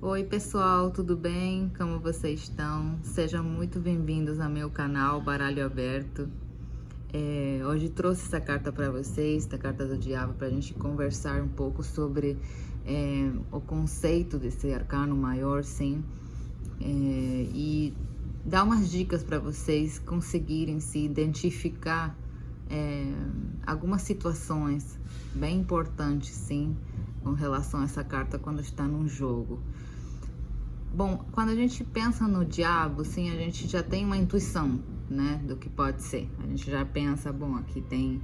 Oi pessoal, tudo bem? Como vocês estão? Sejam muito bem-vindos ao meu canal Baralho Aberto. Hoje trouxe essa carta para vocês, da carta do diabo, para a gente conversar um pouco sobre o conceito desse arcano maior, sim, e dar umas dicas para vocês conseguirem se identificar algumas situações bem importantes, sim, com relação a essa carta quando está num jogo. Bom, quando a gente pensa no diabo, sim, a gente já tem uma intuição, né, do que pode ser. A gente já pensa, bom, aqui tem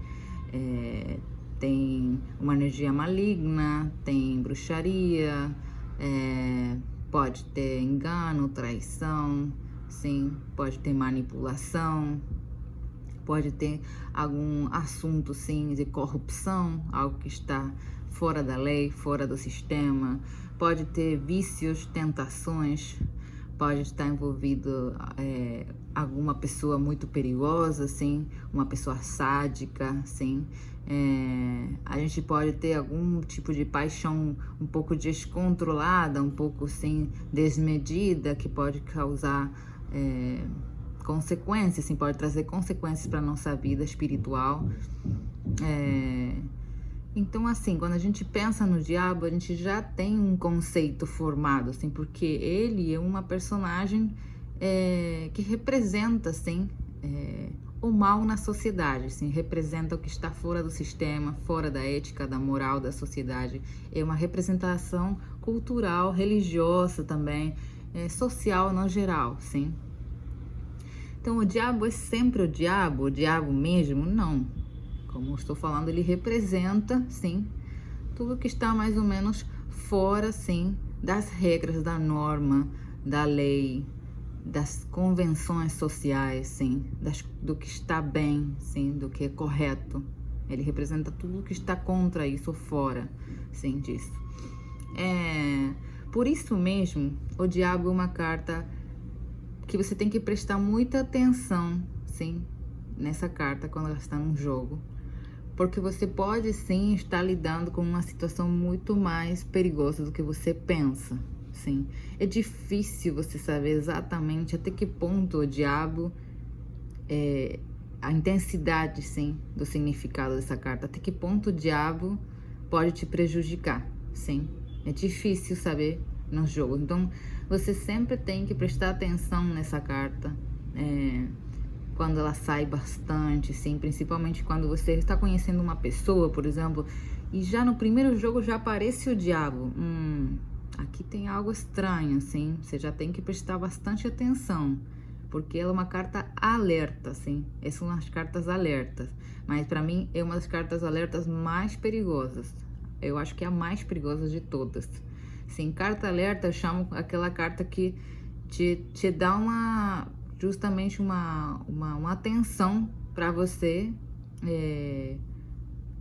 uma energia maligna, tem bruxaria, pode ter engano, traição, sim, pode ter manipulação, pode ter algum assunto, sim, de corrupção, algo que está fora da lei, fora do sistema, pode ter vícios, tentações, pode estar envolvido alguma pessoa muito perigosa, sim, uma pessoa sádica, sim. A gente pode ter algum tipo de paixão um pouco descontrolada, um pouco, sim, desmedida, que pode causar consequências, assim, pode trazer consequências para a nossa vida espiritual. Então, assim, quando a gente pensa no diabo, a gente já tem um conceito formado, assim, porque ele é uma personagem que representa, assim, o mal na sociedade, assim, representa o que está fora do sistema, fora da ética, da moral da sociedade. É uma representação cultural, religiosa também, social no geral, sim. Então, o diabo é sempre o diabo mesmo? Não. Como eu estou falando, ele representa, sim, tudo que está mais ou menos fora, sim, das regras, da norma, da lei, das convenções sociais, sim, do que está bem, sim, do que é correto. Ele representa tudo que está contra isso, fora, sim, disso. Por isso mesmo, o diabo é uma carta que você tem que prestar muita atenção, sim, nessa carta quando ela está num jogo, porque você pode sim estar lidando com uma situação muito mais perigosa do que você pensa, sim. É difícil você saber exatamente até que ponto o diabo a intensidade, sim, do significado dessa carta, até que ponto o diabo pode te prejudicar, sim. É difícil saber no jogo, então você sempre tem que prestar atenção nessa carta, quando ela sai bastante, sim, principalmente quando você está conhecendo uma pessoa, por exemplo, e já no primeiro jogo já aparece o diabo. Aqui tem algo estranho, sim, você já tem que prestar bastante atenção, porque ela é uma carta alerta, sim, essas são as cartas alertas, mas para mim é uma das cartas alertas mais perigosas, eu acho que é a mais perigosa de todas. Sim, carta alerta eu chamo aquela carta que te dá justamente uma atenção para você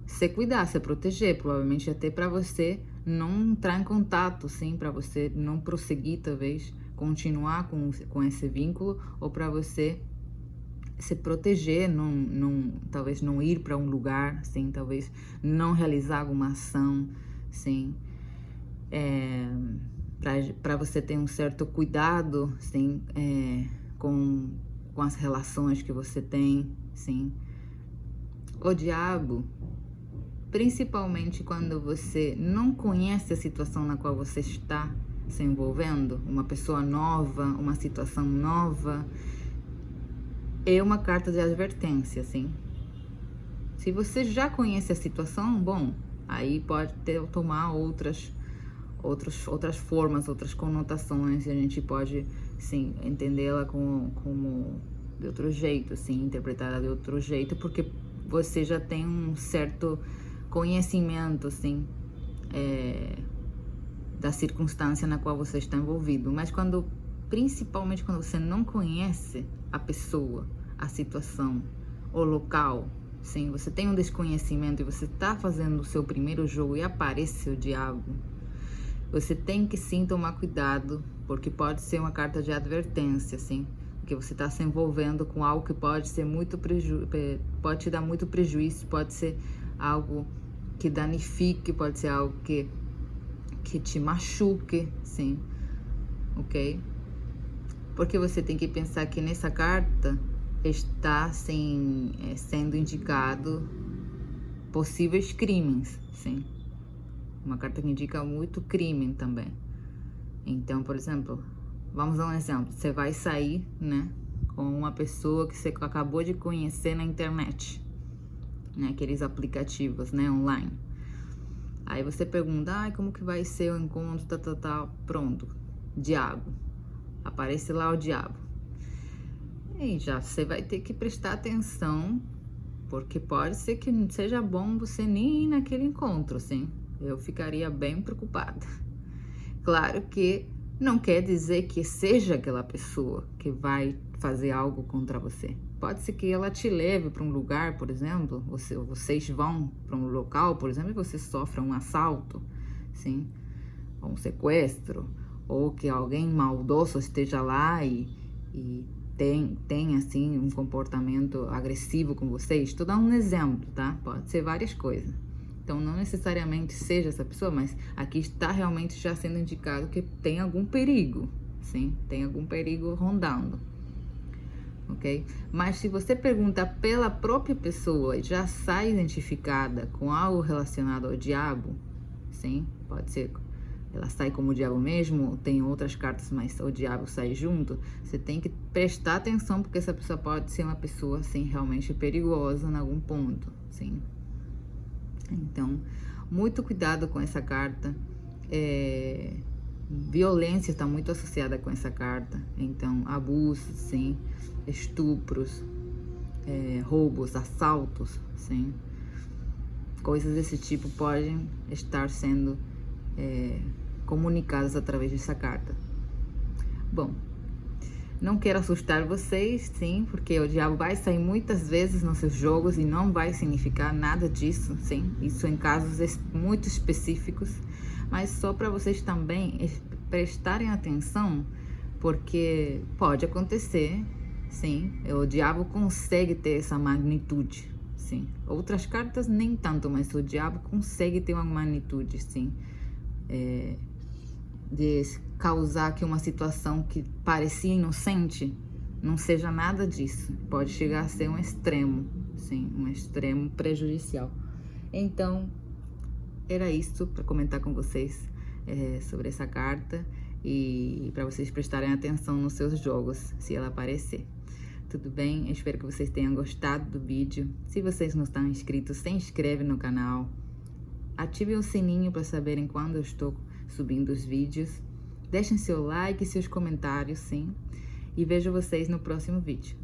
se cuidar, se proteger, provavelmente até para você não entrar em contato, sim, para você não prosseguir, talvez, continuar com esse vínculo, ou para você se proteger, talvez não ir para um lugar, sim, talvez não realizar alguma ação, sim, para você ter um certo cuidado, sim, com as relações que você tem, sim. O diabo, principalmente quando você não conhece a situação na qual você está se envolvendo, uma pessoa nova, uma situação nova, é uma carta de advertência, sim. Se você já conhece a situação, bom, aí pode tomar outras formas, outras conotações, e a gente pode, sim, entendê-la como de outro jeito, assim, interpretá-la de outro jeito, porque você já tem um certo conhecimento, assim, da circunstância na qual você está envolvido. Mas principalmente quando você não conhece a pessoa, a situação, o local, sim, você tem um desconhecimento e você está fazendo o seu primeiro jogo e aparece o diabo, você tem que sim tomar cuidado, porque pode ser uma carta de advertência, sim, porque você está se envolvendo com algo que pode ser pode te dar muito prejuízo, pode ser algo que danifique, pode ser algo que te machuque, sim, ok? Porque você tem que pensar que nessa carta está assim, sendo indicado possíveis crimes, sim. Uma carta que indica muito crime também. Então, por exemplo, vamos dar um exemplo. Você vai sair, né, com uma pessoa que você acabou de conhecer na internet, né, aqueles aplicativos, né, online. Aí você pergunta, como que vai ser o encontro, pronto, diabo. Aparece lá o diabo. E já você vai ter que prestar atenção, porque pode ser que não seja bom você nem ir naquele encontro, sim. Eu ficaria bem preocupada. Claro que não quer dizer que seja aquela pessoa que vai fazer algo contra você. Pode ser que ela te leve para um lugar, por exemplo, vocês vão para um local, por exemplo, e você sofra um assalto, sim, ou um sequestro, ou que alguém maldoso esteja lá e tem assim um comportamento agressivo com vocês. Estou dando um exemplo, tá? Pode ser várias coisas. Então, não necessariamente seja essa pessoa, mas aqui está realmente já sendo indicado que tem algum perigo, sim? Tem algum perigo rondando, ok? Mas se você pergunta pela própria pessoa e já sai identificada com algo relacionado ao diabo, sim? Pode ser ela sai como o diabo mesmo, tem outras cartas, mas o diabo sai junto. Você tem que prestar atenção, porque essa pessoa pode ser uma pessoa, assim, realmente perigosa em algum ponto, sim? Então, muito cuidado com essa carta. Violência está muito associada com essa carta. Então, abusos, sim. Estupros, roubos, assaltos, sim. Coisas desse tipo podem estar sendo comunicadas através dessa carta. Bom, não quero assustar vocês, sim, porque o diabo vai sair muitas vezes nos seus jogos e não vai significar nada disso, sim. Isso em casos muito específicos, mas só para vocês também prestarem atenção, porque pode acontecer, sim. O diabo consegue ter essa magnitude, sim. Outras cartas nem tanto, mas o diabo consegue ter uma magnitude, sim. De causar que uma situação que parecia inocente não seja nada disso. Pode chegar a ser um extremo, sim, um extremo prejudicial. Então, era isso para comentar com vocês sobre essa carta e para vocês prestarem atenção nos seus jogos, se ela aparecer. Tudo bem? Eu espero que vocês tenham gostado do vídeo. Se vocês não estão inscritos, se inscreve no canal. Ative o sininho para saberem quando eu estou subindo os vídeos. Deixem seu like e seus comentários, sim. E vejo vocês no próximo vídeo.